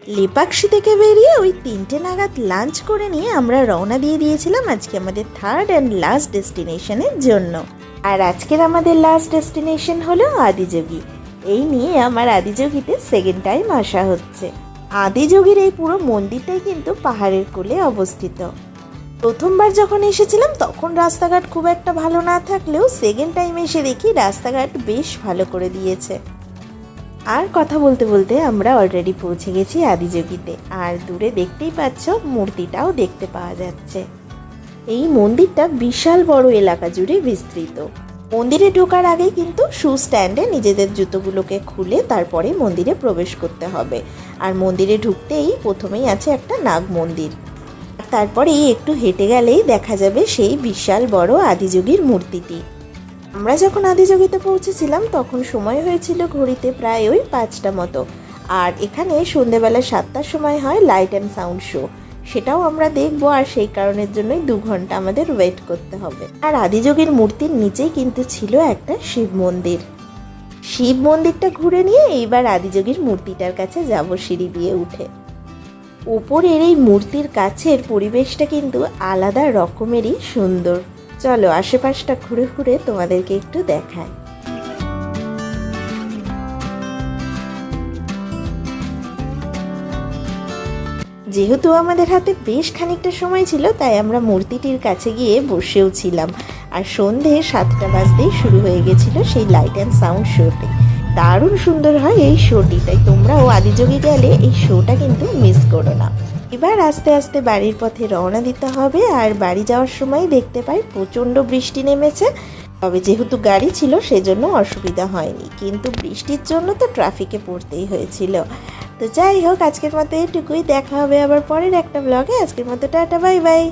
লেপাক্ষী থেকে বেরিয়ে ওই 3টে নাগাদ লাঞ্চ করে নিয়ে আমরা রওনা দিয়ে দিয়েছিলাম আজকে আমাদের থার্ড অ্যান্ড লাস্ট ডেস্টিনেশনের জন্য। আর আজকের আমাদের লাস্ট ডেস্টিনেশন হলো আদিযোগী। এই নিয়ে আমার আদিযোগীতে সেকেন্ড টাইম আসা হচ্ছে। আদিযোগীর এই পুরো মন্দিরটাই কিন্তু পাহাড়ের কোলে অবস্থিত। প্রথমবার যখন এসেছিলাম তখন রাস্তাঘাট খুব একটা ভালো না থাকলেও সেকেন্ড টাইম এসে দেখি রাস্তাঘাট বেশ ভালো করে দিয়েছে। আর কথা বলতে বলতে আমরা অলরেডি পৌঁছে গেছি আদিযোগীতে। আর দূরে দেখতেই পাচ্ছ মূর্তিটাও দেখতে পাওয়া যাচ্ছে। এই মন্দিরটা বিশাল বড় এলাকা জুড়ে বিস্তৃত। মন্দিরে ঢোকার আগে কিন্তু শু স্ট্যান্ডে নিজেদের জুতোগুলোকে খুলে তারপরে মন্দিরে প্রবেশ করতে হবে। আর মন্দিরে ঢুকতেই প্রথমেই আছে একটা নাগ মন্দির। তারপরে একটু হেঁটে গেলেই দেখা যাবে সেই বিশাল বড় আদিযোগীর মূর্তিটি। আমরা যখন আদিযোগীতে পৌঁছেছিলাম তখন সময় হয়েছিল ঘড়িতে প্রায় ওই 5টা মতো। আর এখানে সন্ধেবেলা 7টার সময় হয় লাইট অ্যান্ড সাউন্ড শো, সেটাও আমরা দেখবো। আর সেই কারণের জন্যই 2 ঘন্টা আমাদের ওয়েট করতে হবে। আর আদিযোগীর মূর্তির নিচেই কিন্তু ছিল একটা শিব মন্দির। শিব মন্দিরটা ঘুরে নিয়ে এইবার আদিযোগীর মূর্তিটার কাছে যাব সিঁড়ি দিয়ে উঠে। উপরের এই মূর্তির কাছের পরিবেশটা কিন্তু আলাদা রকমেরই সুন্দর। চলো আশেপাশটা ঘুরে ঘুরে তোমাদেরকে একটু দেখাই। যেহেতু আমাদের হাতে বেশ খানিকটা সময় ছিল তাই আমরা মূর্তিটির কাছে গিয়ে বসেও ছিলাম। আর সন্ধে 7টা বাজতেই শুরু হয়ে গেছিল সেই লাইট অ্যান্ড সাউন্ড শোটি। দারুণ সুন্দর হয় এই শোটি, তাই তোমরাও আদিযোগী গেলে এই শোটা কিন্তু মিস করো না। এবার আস্তে আস্তে বাড়ির পথে রওনা দিতে হবে। আর বাড়ি যাওয়ার সময় দেখতে পাই প্রচণ্ড বৃষ্টি নেমেছে। তবে যেহেতু গাড়ি ছিল সেজন্য অসুবিধা হয়নি, কিন্তু বৃষ্টির জন্য তো ট্রাফিকে পড়তেই হয়েছিল। তো যাই হোক, আজকের মতো এটুকুই। দেখা হবে আবার পরের একটা ব্লগে। আজকের মতো টাটা, বাই বাই।